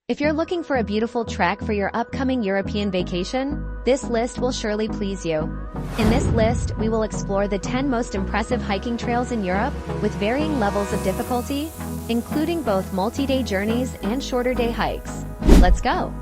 If you're looking for a beautiful trek for your upcoming European vacation, this list will surely please you. In this list, we will explore the 10 most impressive hiking trails in Europe with varying levels of difficulty, including both multi-day journeys and shorter day hikes. Let's go!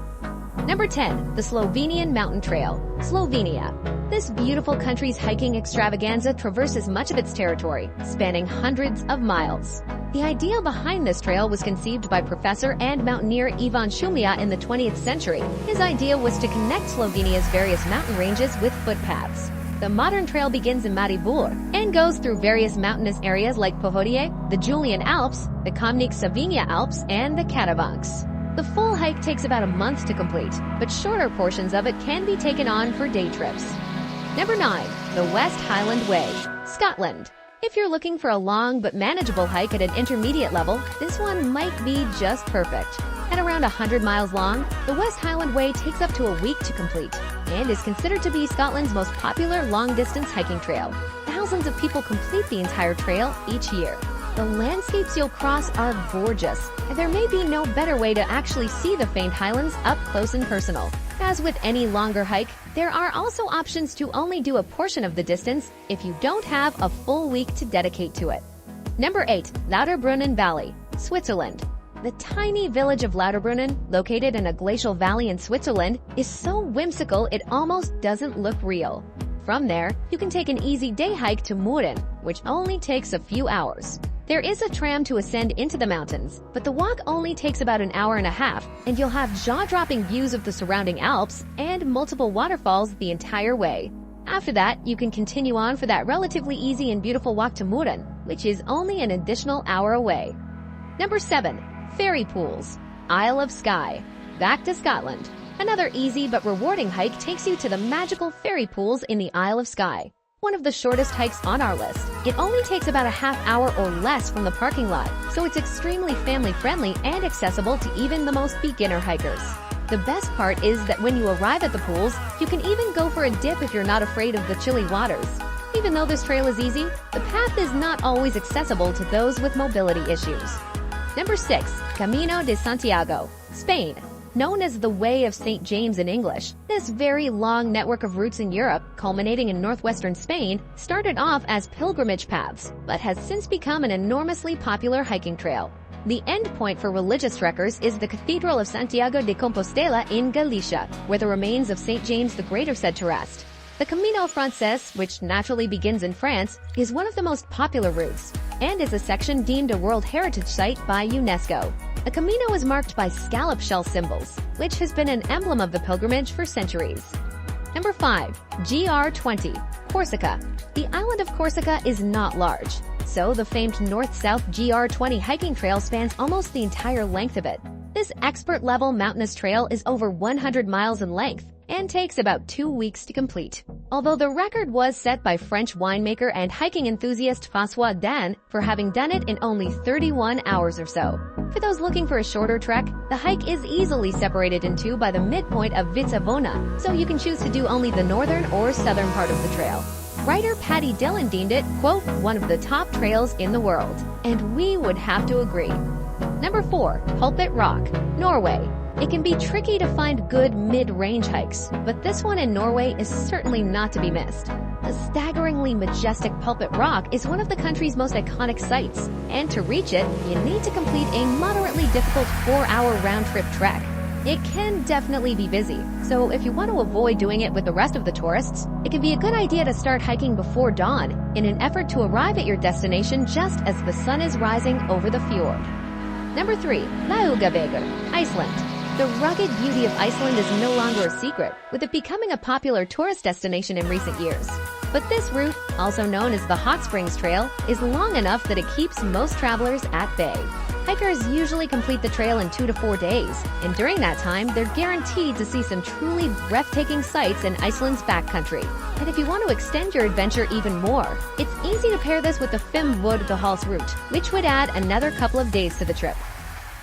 Number 10. The Slovenian Mountain Trail, Slovenia. This beautiful country's hiking extravaganza traverses much of its territory, spanning hundreds of miles. The idea behind this trail was conceived by professor and mountaineer Ivan Shumia in the 20th century. His idea was to connect Slovenia's various mountain ranges with footpaths. The modern trail begins in Maribor and goes through various mountainous areas like Pohodje, the Julian Alps, the Kamnik-Savinja Alps, and the Karavanks. The full hike takes about a month to complete, but shorter portions of it can be taken on for day trips. Number 9. The West Highland Way, Scotland. If you're looking for a long but manageable hike at an intermediate level, this one might be just perfect. At around 100 miles long, the West Highland Way takes up to a week to complete and is considered to be Scotland's most popular long-distance hiking trail. Thousands of people complete the entire trail each year. The landscapes you'll cross are gorgeous, and there may be no better way to actually see the famed highlands up close and personal. As with any longer hike, there are also options to only do a portion of the distance if you don't have a full week to dedicate to it. Number 8. Lauterbrunnen Valley, Switzerland. The tiny village of Lauterbrunnen, located in a glacial valley in Switzerland, is so whimsical it almost doesn't look real. From there, you can take an easy day hike to Mont, which only takes a few hours. There is a tram to ascend into the mountains, but the walk only takes about an hour and a half, and you'll have jaw-dropping views of the surrounding Alps and multiple waterfalls the entire way. After that, you can continue on for that relatively easy and beautiful walk to Mont, which is only an additional hour away. Number 7. Fairy Pools, Isle of Skye. Back to Scotland. Another easy but rewarding hike takes you to the magical fairy pools in the Isle of Skye. One of the shortest hikes on our list. It only takes about a half hour or less from the parking lot, so it's extremely family-friendly and accessible to even the most beginner hikers. The best part is that when you arrive at the pools, you can even go for a dip if you're not afraid of the chilly waters. Even though this trail is easy, the path is not always accessible to those with mobility issues. Number 6. Camino De Santiago, Spain. Known as the Way of St. James in English, this very long network of routes in Europe, culminating in northwestern Spain, started off as pilgrimage paths, but has since become an enormously popular hiking trail. The end point for religious trekkers is the Cathedral of Santiago de Compostela in Galicia, where the remains of St. James the Great are said to rest. The Camino Frances, which naturally begins in France, is one of the most popular routes, and is a section deemed a World Heritage Site by UNESCO. The Camino is marked by scallop shell symbols, which has been an emblem of the pilgrimage for centuries. Number 5. GR20, Corsica. The island of Corsica is not large, so the famed north-south GR20 hiking trail spans almost the entire length of it. This expert-level mountainous trail is over 100 miles in length and takes about 2 weeks to complete. Although the record was set by French winemaker and hiking enthusiast François Dan for having done it in only 31 hours or so. For those looking for a shorter trek, the hike is easily separated in two by the midpoint of Vitsavona, so you can choose to do only the northern or southern part of the trail. Writer Patty Dillon deemed it, quote, one of the top trails in the world, and we would have to agree. Number 4. Pulpit Rock, Norway. It can be tricky to find good mid-range hikes, but this one in Norway is certainly not to be missed. The staggeringly majestic Pulpit Rock is one of the country's most iconic sites, and to reach it, you need to complete a moderately difficult 4-hour round-trip trek. It can definitely be busy, so if you want to avoid doing it with the rest of the tourists, it can be a good idea to start hiking before dawn in an effort to arrive at your destination just as the sun is rising over the fjord. Number 3. Laugavegur, Iceland. The rugged beauty of Iceland is no longer a secret, with it becoming a popular tourist destination in recent years. But this route, also known as the Hot Springs Trail, is long enough that it keeps most travelers at bay. Hikers usually complete the trail in 2 to 4 days, and during that time, they're guaranteed to see some truly breathtaking sights in Iceland's backcountry. And if you want to extend your adventure even more, it's easy to pair this with the Fimmvörðuháls route, which would add another couple of days to the trip.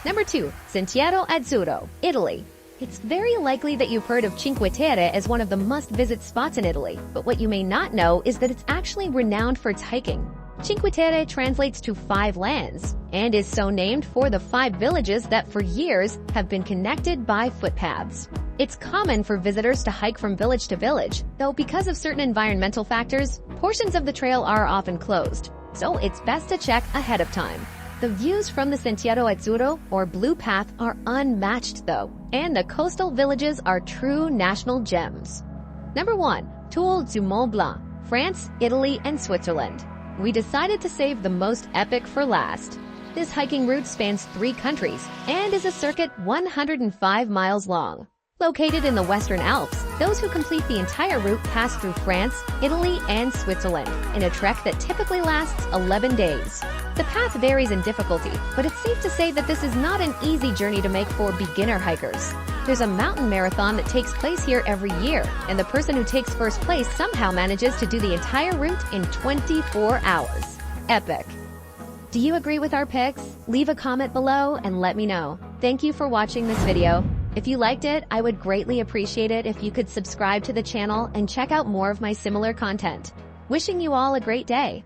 Number 2. Sentiero Azzurro, Italy. It's very likely that you've heard of Cinque Terre as one of the must-visit spots in Italy, but what you may not know is that it's actually renowned for its hiking. Cinque Terre translates to 5 lands and is so named for the 5 villages that for years have been connected by footpaths. It's common for visitors to hike from village to village, though because of certain environmental factors, portions of the trail are often closed, so it's best to check ahead of time. The views from the Sentiero Azzurro, or Blue Path, are unmatched though, and the coastal villages are true national gems. Number 1. Toul du Mont Blanc, France, Italy, and Switzerland. We decided to save the most epic for last. This hiking route spans 3 countries and is a circuit 105 miles long. Located in the Western Alps, those who complete the entire route pass through France, Italy, and Switzerland in a trek that typically lasts 11 days. The path varies in difficulty, but it's safe to say that this is not an easy journey to make for beginner hikers. There's a mountain marathon that takes place here every year, and the person who takes first place somehow manages to do the entire route in 24 hours. Epic. Do you agree with our picks? Leave a comment below and let me know. Thank you for watching this video. If you liked it, I would greatly appreciate it if you could subscribe to the channel and check out more of my similar content. Wishing you all a great day.